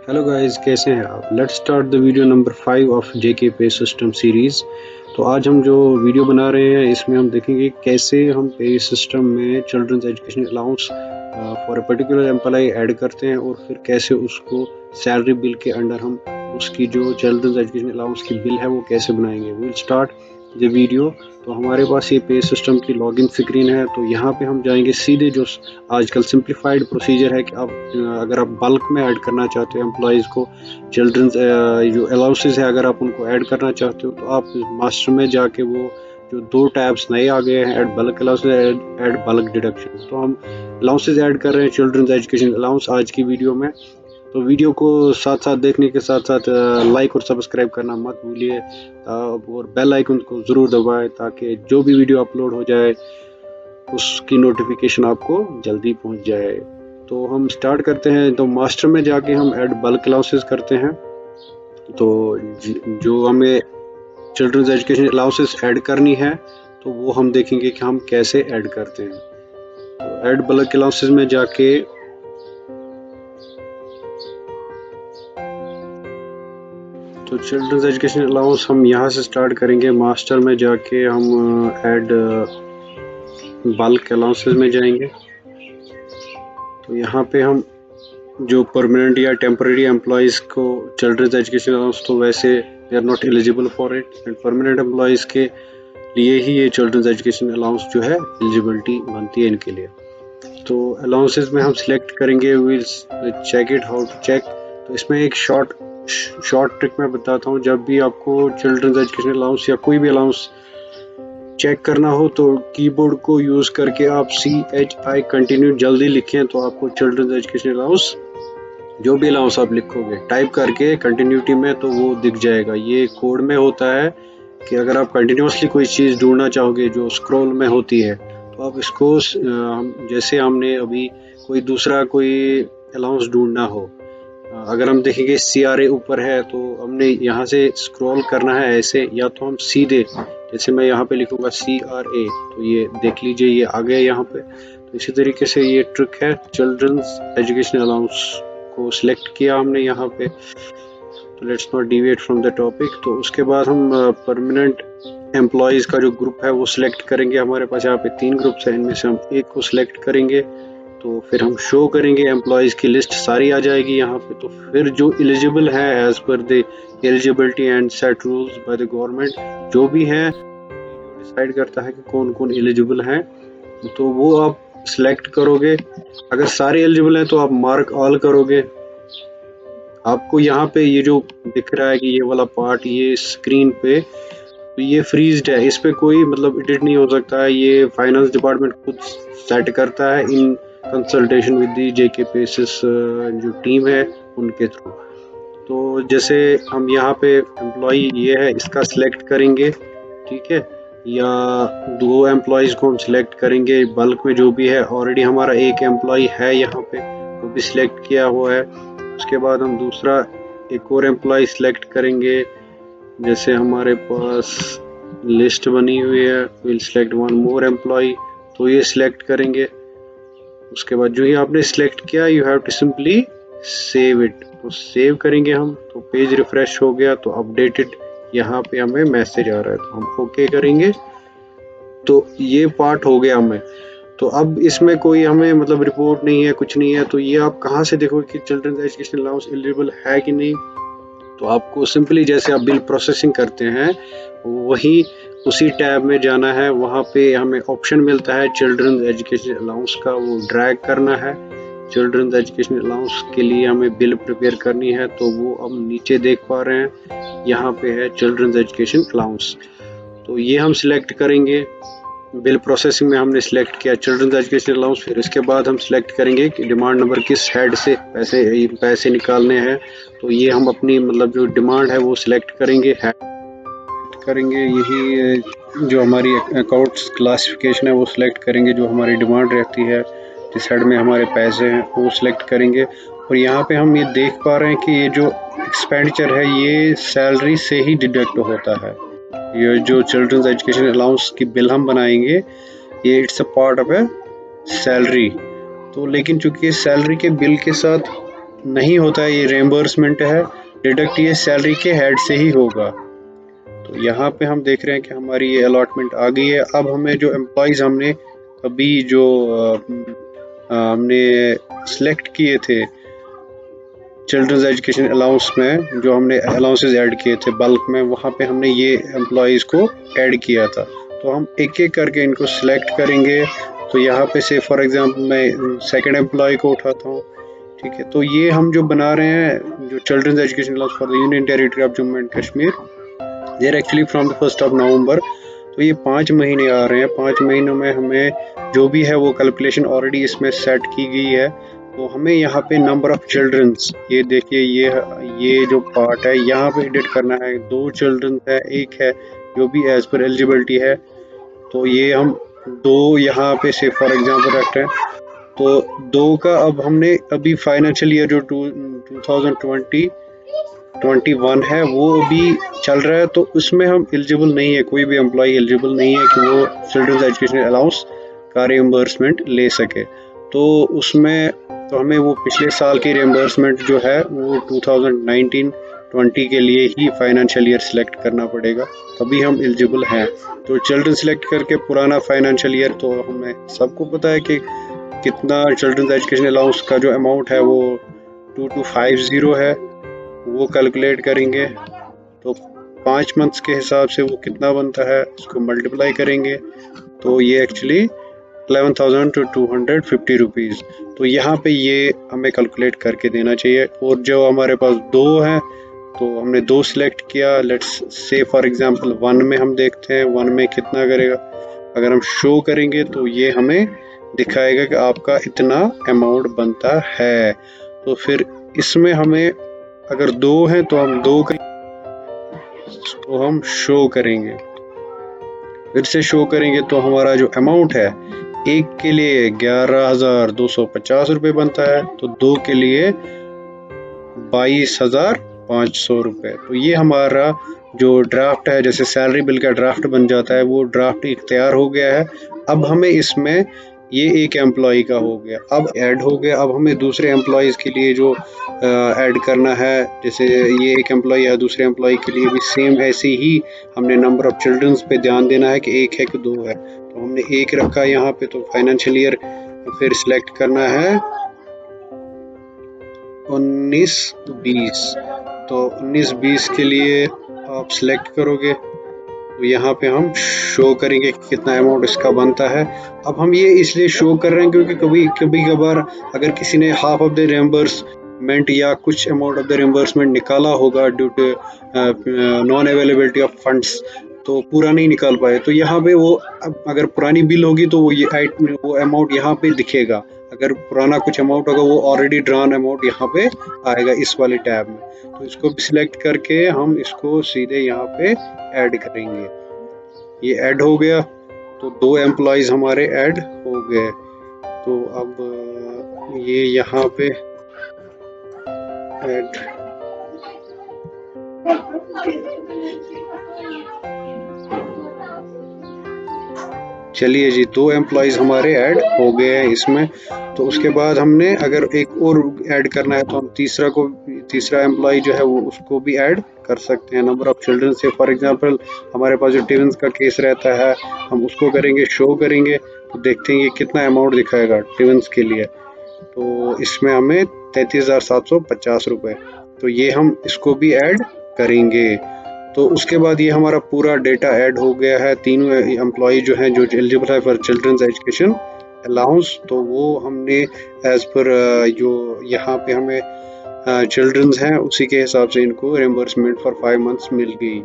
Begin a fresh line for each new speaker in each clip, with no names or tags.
Hello guys, कैसे हैं आप? Let's start the video number 5 of JK pay system series. तो आज हम जो वीडियो बना रहे हैं इसमें हम देखेंगे कैसे हम पे सिस्टम में children's education allowance for a particular employee add करते हैं और फिर कैसे उसको सैलरी बिल के अंडर हम उसकी जो चिल्ड्रंस एजुकेशन अलाउंस की बिल है वो कैसे बनाएंगे। Will start the video. तो हमारे पास ये पे सिस्टम की लॉगिन स्क्रीन है। तो यहाँ पे हम जाएंगे सीधे जो आजकल सिंप्लीफाइड प्रोसीजर है कि आप अगर आप बल्क में ऐड करना चाहते हो एम्प्लॉयज़ को चिल्ड्रंस जो अलाउंसेस है अगर आप उनको ऐड करना चाहते हो तो आप मास्टर में जाके वो जो दो टैब्स नए आ गए हैं, add bulk allowances, add bulk deduction. तो हम अलाउंसेस ऐड कर रहे हैं चिल्ड्रंस एजुकेशन अलाउंस आज की वीडियो में। तो वीडियो को साथ साथ देखने के साथ साथ लाइक और सब्सक्राइब करना मत भूलिए और बेल आइकन को ज़रूर दबाएं ताकि जो भी वीडियो अपलोड हो जाए उसकी नोटिफिकेशन आपको जल्दी पहुंच जाए। तो हम स्टार्ट करते हैं। तो मास्टर में जाके हम ऐड बल्क अलाउंसेस करते हैं। तो जो हमें चिल्ड्रंस एजुकेशन अलाउंसेस ऐड करनी है तो वो हम देखेंगे कि हम कैसे ऐड करते हैं। तो ऐड बल्क अलाउंसेस में जाके तो चिल्ड्रंस एजुकेशन अलाउंस हम यहाँ से स्टार्ट करेंगे। मास्टर में जाके हम ऐड बल्क अलाउंसेस में जाएंगे। तो यहाँ पे हम जो परमानेंट या टेम्परेरी एम्प्लॉयज़ को चिल्ड्रंस एजुकेशन अलाउंस तो वैसे they are not eligible for it, and permanent employees के लिए ही ये चिल्ड्रंस एजुकेशन अलाउंस जो है एलिजिबिलिटी बनती है इनके लिए। तो अलाउंसेस में हम सिलेक्ट करेंगे, will check it how to check. तो इसमें एक शॉर्ट ट्रिक मैं बताता हूँ। जब भी आपको चिल्ड्रंस एजुकेशन अलाउंस या कोई भी अलाउंस चेक करना हो तो कीबोर्ड को यूज़ करके आप CHI कंटिन्यू जल्दी लिखें तो आपको चिल्ड्रंस एजुकेशन अलाउंस जो भी अलाउंस आप लिखोगे टाइप करके कंटिन्यूटी में तो वो दिख जाएगा। ये कोड में होता है कि अगर आप कंटिन्यूसली कोई चीज़ ढूंढना चाहोगे जो स्क्रॉल में होती है तो आप इसको जैसे हमने अभी कोई अलाउंस ढूंढना हो, अगर हम देखेंगे CRA ऊपर है तो हमने यहाँ से स्क्रॉल करना है ऐसे, या तो हम सीधे जैसे मैं यहाँ पे लिखूंगा CRA तो ये देख लीजिए ये आ गया यहाँ पे। तो इसी तरीके से ये ट्रिक है। चिल्ड्रंस एजुकेशन अलाउंस को सिलेक्ट किया हमने यहाँ पे। तो let's not deviate from the topic. तो उसके बाद हम परमानेंट एम्प्लॉयज़ का जो ग्रुप है वो सिलेक्ट करेंगे। हमारे पास यहाँ पे 3 ग्रुप्स हैं, इनमें से हम एक को सिलेक्ट करेंगे। तो फिर हम शो करेंगे, एम्प्लॉयज़ की लिस्ट सारी आ जाएगी यहाँ पे। तो फिर जो एलिजिबल है as per the eligibility and set rules by the government जो भी है डिसाइड करता है कि कौन कौन एलिजिबल हैं, तो वो आप सिलेक्ट करोगे। अगर सारे एलिजिबल हैं तो आप मार्क ऑल करोगे। आपको यहाँ पे ये जो दिख रहा है कि ये वाला पार्ट ये स्क्रीन पे तो ये फ्रीज्ड है, इस पे कोई मतलब एडिट नहीं हो सकता है। ये फाइनेंस डिपार्टमेंट खुद सेट करता है इन कंसल्टेशन विद दी जेके पेसिस जो टीम है उनके थ्रू। तो जैसे हम यहाँ पे एम्प्लॉई ये है इसका सिलेक्ट करेंगे, ठीक है, या दो एम्प्लॉयज़ को हम सिलेक्ट करेंगे बल्क में जो भी है। ऑलरेडी हमारा एक एम्प्लॉई है यहाँ पे वो भी सिलेक्ट किया हुआ है। उसके बाद हम दूसरा एक और एम्प्लॉय सिलेक्ट करेंगे। जैसे हमारे पास लिस्ट बनी हुई है, will select one more employee तो ये सिलेक्ट करेंगे। उसके बाद जो ही आपने सिलेक्ट किया you have to simply save it. तो सेव करेंगे हम तो पेज रिफ्रेश हो गया तो अपडेटेड यहाँ पे हमें मैसेज आ रहा है तो हम ओके करेंगे। तो ये पार्ट हो गया हमें। तो अब इसमें कोई हमें मतलब रिपोर्ट नहीं है, कुछ नहीं है। तो ये आप कहाँ से देखोगे कि चिल्ड्रंस एजुकेशन अलाउंस एलिजिबल है कि नहीं? तो आपको सिंपली जैसे आप बिल प्रोसेसिंग करते हैं वही उसी टैब में जाना है। वहाँ पे हमें ऑप्शन मिलता है चिल्ड्रंस एजुकेशन अलाउंस का, वो ड्रैग करना है। चिल्ड्रंस एजुकेशन अलाउंस के लिए हमें बिल प्रिपेयर करनी है तो वो हम नीचे देख पा रहे हैं, यहाँ पे है चिल्ड्रंस एजुकेशन अलाउंस। तो ये हम सिलेक्ट करेंगे। बिल प्रोसेसिंग में हमने सिलेक्ट किया चिल्ड्रंस एजुकेशन अलाउंस। फिर इसके बाद हम सिलेक्ट करेंगे कि डिमांड नंबर किस हेड से पैसे निकालने हैं। तो ये हम अपनी मतलब जो डिमांड है वो सिलेक्ट करेंगे, यही जो हमारी अकाउंट्स क्लासिफिकेशन है वो सिलेक्ट करेंगे। जो हमारी डिमांड रहती है जिस हेड में हमारे पैसे हैं वो सिलेक्ट करेंगे। और यहाँ पे हम ये देख पा रहे हैं कि ये जो एक्सपेंडिचर है ये सैलरी से ही डिडक्ट होता है। ये जो चिल्ड्रंस एजुकेशन अलाउंस की बिल हम बनाएंगे ये it's a part of A salary. तो लेकिन चूंकि सैलरी के बिल के साथ नहीं होता है, ये रेम्बर्समेंट है, डिडक्ट ये सैलरी के हेड से ही होगा। तो यहाँ पे हम देख रहे हैं कि हमारी ये अलॉटमेंट आ गई है। अब हमें जो एम्प्लॉयज़ हमने अभी जो हमने सिलेक्ट किए थे चिल्ड्रंस एजुकेशन अलाउंस में, जो हमने अलाउंसेस ऐड किए थे बल्क में, वहाँ पे हमने ये एम्प्लॉयज़ को ऐड किया था। तो हम एक एक करके इनको सिलेक्ट करेंगे। तो यहाँ पे से फॉर एग्जांपल मैं सेकंड एम्प्लॉय को उठाता हूँ, ठीक है। तो ये हम जो बना रहे हैं जो children's education allowance for the union territory of Jammu and Kashmir, there actually from the 1 November. तो ये 5 महीने आ रहे हैं। 5 महीनों में हमें जो भी है वो कैलकुलेशन ऑलरेडी इसमें सेट की गई है। तो हमें यहाँ पे नंबर ऑफ चिल्ड्रंस, ये देखिए ये जो पार्ट है यहाँ पे एडिट करना है। 2 चिल्ड्रन है, एक है जो भी एज पर एलिजिबिलिटी है। तो ये हम 2 यहाँ पे से फॉर एग्जांपल रखते हैं। तो 2 का अब हमने अभी फाइनेंशियल ईयर जो 2020-21 है वो अभी चल रहा है। तो उसमें हम एलिजिबल नहीं है, कोई भी एम्प्लॉय एलिजिबल नहीं है कि वो चिल्ड्रंस एजुकेशन अलाउंस का रिएम्बर्समेंट ले सके। तो उसमें तो हमें वो पिछले साल की रिएम्बर्समेंट जो है वो 2019-20 के लिए ही फाइनेंशियल ईयर सिलेक्ट करना पड़ेगा, तभी हम एलिजिबल हैं। तो चिल्ड्रन सिलेक्ट करके पुराना फाइनेंशियल ईयर, तो हमें सबको पता है कि कितना चिल्ड्रन एजुकेशन अलाउंस का जो अमाउंट है वो 2250 है, वो कैलकुलेट करेंगे। तो 5 मंथ्स के हिसाब से वो कितना बनता है उसको मल्टीप्लाई करेंगे। तो ये एक्चुअली 11,250 रुपीज़। तो यहाँ पे ये हमें कैलकुलेट करके देना चाहिए। और जो हमारे पास 2 हैं, तो हमने 2 सिलेक्ट किया। लेट्स से फॉर एग्जांपल 1 में हम देखते हैं 1 में कितना करेगा। अगर हम शो करेंगे तो ये हमें दिखाएगा कि आपका इतना अमाउंट बनता है। तो फिर इसमें हमें अगर 2 हैं तो हम 2 तो हम शो करेंगे, फिर से शो करेंगे तो हमारा जो अमाउंट है एक के लिए 11,250 रुपये बनता है, तो 2 के लिए 22,500 रुपये। तो ये हमारा जो ड्राफ्ट है, जैसे सैलरी बिल का ड्राफ्ट बन जाता है, वो ड्राफ्ट एक तैयार हो गया है। अब हमें इसमें ये एक एम्प्लॉय का हो गया, अब ऐड हो गया। अब हमें दूसरे एम्प्लॉयज़ के लिए जो ऐड करना है, जैसे ये एक एम्प्लॉय है, दूसरे एम्प्लॉय के लिए भी सेम ऐसे ही हमने नंबर ऑफ चिल्ड्रंस पे ध्यान देना है कि 1 है कि 2 है। तो हमने 1 रखा यहाँ पे। तो फाइनेंशियल ईयर फिर सिलेक्ट करना है 19-20। तो 19-20 के लिए आप सिलेक्ट करोगे तो यहाँ पे हम शो करेंगे कि कितना अमाउंट इसका बनता है। अब हम ये इसलिए शो कर रहे हैं क्योंकि कभी कभार अगर किसी ने हाफ ऑफ द रिएम्बर्समेंट या कुछ अमाउंट ऑफ द रिएम्बर्समेंट निकाला होगा due to non availability of funds, तो पूरा नहीं निकाल पाए, तो यहाँ पे वो अगर पुरानी बिल होगी तो वो अमाउंट यहाँ पे दिखेगा। अगर पुराना कुछ अमाउंट होगा वो ऑलरेडी ड्रॉन अमाउंट यहाँ पे आएगा इस वाले टैब में। तो इसको सिलेक्ट करके हम इसको सीधे यहाँ पे ऐड करेंगे। ये ऐड हो गया, तो 2 एम्प्लॉयज़ हमारे ऐड हो गए। तो अब ये यहाँ पे ऐड चलिए जी, 2 एम्प्लॉयज़ हमारे ऐड हो गए हैं इसमें। तो उसके बाद हमने अगर एक और ऐड करना है तो हम तीसरा एम्प्लॉय जो है वो उसको भी ऐड कर सकते हैं नंबर ऑफ चिल्ड्रन से। फॉर एग्जांपल हमारे पास जो ट्विंस का केस रहता है, हम उसको करेंगे, शो करेंगे, तो देखते हैं ये कितना अमाउंट दिखाएगा ट्विंस के लिए। तो इसमें हमें 33,750 रुपये। तो ये हम इसको भी ऐड करेंगे। तो उसके बाद ये हमारा पूरा डेटा ऐड हो गया है। तीनों एम्प्लॉय जो हैं जो एलिजिबल है फॉर चिल्ड्रंस एजुकेशन अलाउंस, तो वो हमने एज पर जो यहाँ पे हमें चिल्ड्रंस हैं उसी के हिसाब से इनको रिएम्बर्समेंट फॉर 5 मंथ्स मिल गई।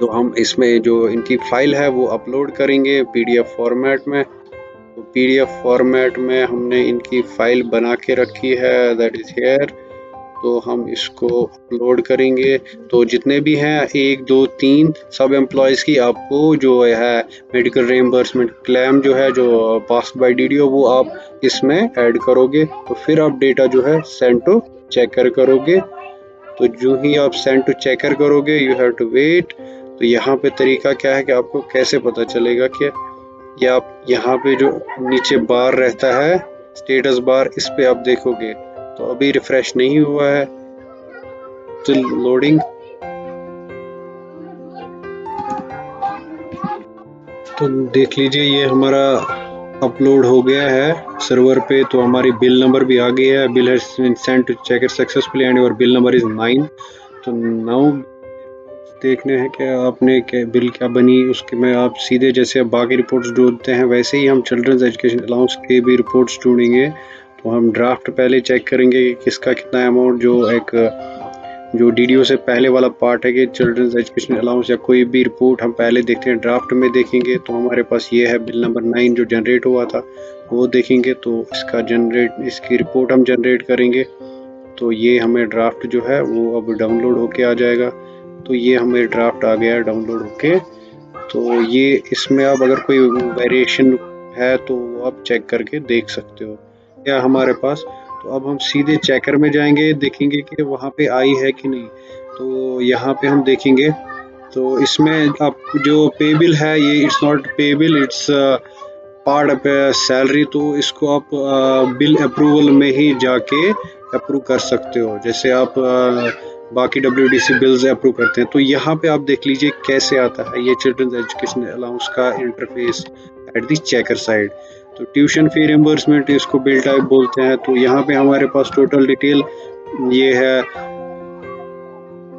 तो हम इसमें जो इनकी फाइल है वो अपलोड करेंगे पीडीएफ फॉर्मेट में। तो पीडीएफ फॉर्मेट में हमने इनकी फाइल बना के रखी है, दैट इज हियर। तो हम इसको अपलोड करेंगे। तो जितने भी हैं 1, 2, 3 सब एम्प्लॉयज़ की आपको जो है मेडिकल रिएम्बर्समेंट क्लेम जो है जो पास बाय डीडीओ वो आप इसमें ऐड करोगे। तो फिर आप डेटा जो है सेंड टू चेकर करोगे। तो जो ही आप सेंड टू चेकर करोगे यू हैव टू वेट। तो यहाँ पे तरीका क्या है कि आपको कैसे पता चलेगा कि या आप यहाँ पे जो नीचे बार रहता है स्टेटस बार, इस पे आप देखोगे तो अभी रिफ्रेश नहीं हुआ है, स्टिल लोडिंग। तो देख लीजिए ये हमारा अपलोड हो गया है सर्वर पे। तो हमारी बिल नंबर भी आ गई है, bill has been sent to checker successfully and your bill number is 9। तो नाउ देखने हैं कि आपने क्या बिल क्या बनी उसके में। आप सीधे जैसे आप बाकी रिपोर्ट्स ढूंढते हैं वैसे ही हम चिल्ड्रंस एजुकेशन अलाउंस के भी रिपोर्ट्स ढूंढेंगे। तो हम ड्राफ्ट पहले चेक करेंगे कि किसका कितना अमाउंट, जो डीडीओ से पहले वाला पार्ट है कि चिल्ड्रंस एजुकेशन अलाउंस या कोई भी रिपोर्ट हम पहले देखते हैं ड्राफ्ट में देखेंगे। तो हमारे पास ये है बिल नंबर 9 जो जनरेट हुआ था वो देखेंगे। तो इसकी रिपोर्ट हम जनरेट करेंगे। तो ये हमें ड्राफ्ट जो है वो अब डाउनलोड होके आ जाएगा। तो ये हमें ड्राफ्ट आ गया है डाउनलोड होके। तो ये इसमें अब अगर कोई वेरिएशन है तो आप चेक करके देख सकते हो क्या हमारे पास। तो अब हम सीधे चेकर में जाएंगे, देखेंगे कि वहाँ पे आई है कि नहीं। तो यहाँ पे हम देखेंगे तो इसमें आप जो पे बिल है ये इट्स नॉट पे bill, it's part of salary. तो इसको आप बिल अप्रूवल में ही जाके अप्रूव कर सकते हो, जैसे आप बाकी WDC बिल्स अप्रूव करते हैं। तो यहाँ पे आप देख लीजिए कैसे आता है ये चिल्ड्रंस एजुकेशन अलाउंस का interface at the checker side. तो ट्यूशन फी रिम्बर्समेंट इसको बिल टाइप बोलते हैं। तो यहाँ पे हमारे पास टोटल डिटेल ये है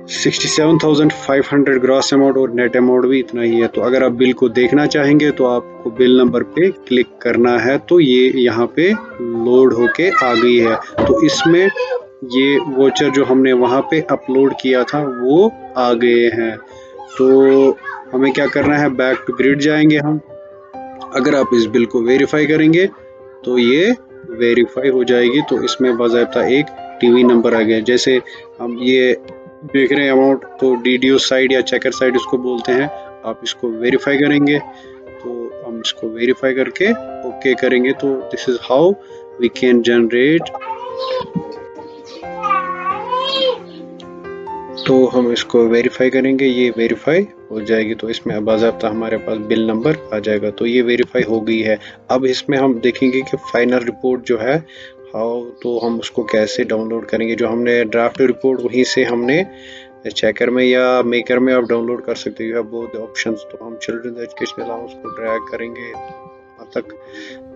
67,500 ग्रॉस अमाउंट और नेट अमाउंट भी इतना ही है। तो अगर आप बिल को देखना चाहेंगे तो आपको बिल नंबर पे क्लिक करना है। तो ये यहाँ पे लोड होके आ गई है। तो इसमें ये वोचर जो हमने वहाँ पे अपलोड किया था वो आ गए हैं। तो हमें क्या करना है, बैक टू ग्रिड जाएंगे हम। अगर आप इस बिल को वेरीफाई करेंगे तो ये वेरीफाई हो जाएगी। तो इसमें बाकायदा एक टीवी नंबर आ गया। जैसे हम ये देख रहे हैं अमाउंट, तो डीडीओ साइड या चेकर साइड इसको बोलते हैं। आप इसको वेरीफाई करेंगे तो हम इसको वेरीफाई करके ओके करेंगे। तो this is how we can generate. तो हम इसको वेरीफाई करेंगे, ये वेरीफाई हो जाएगी। तो इसमें बाकायदा हमारे पास बिल नंबर आ जाएगा। तो ये वेरीफाई हो गई है। अब इसमें हम देखेंगे कि फाइनल रिपोर्ट जो है हाउ, तो हम उसको कैसे डाउनलोड करेंगे। जो हमने ड्राफ्ट रिपोर्ट वहीं से हमने चेकर में या मेकर में आप डाउनलोड कर सकते हो, बोथ ऑप्शंस। तो हम चिल्ड्रंस एजुकेशन अलाउंस को ड्रैग करेंगे वहाँ तक।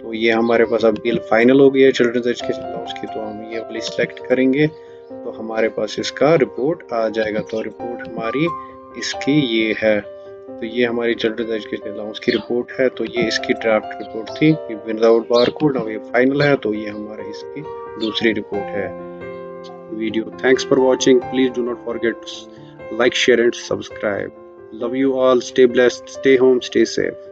तो ये हमारे पास अब बिल फाइनल हो गया है चिल्ड्रंस एजुकेशन अलाउंस की। तो हम ये वाली सिलेक्ट करेंगे तो हमारे पास इसका रिपोर्ट आ जाएगा। तो रिपोर्ट हमारी इसकी ये है। तो ये हमारी चिल्ड्रंस एजुकेशन अलाउंस की रिपोर्ट है। तो ये इसकी ड्राफ्ट रिपोर्ट थी विदाउट बारकोड। अब ये फाइनल है। तो ये हमारी इसकी दूसरी रिपोर्ट है। Video, thanks for watching. Please do not forget like, share and subscribe. Love you all, stay blessed, stay home, stay safe.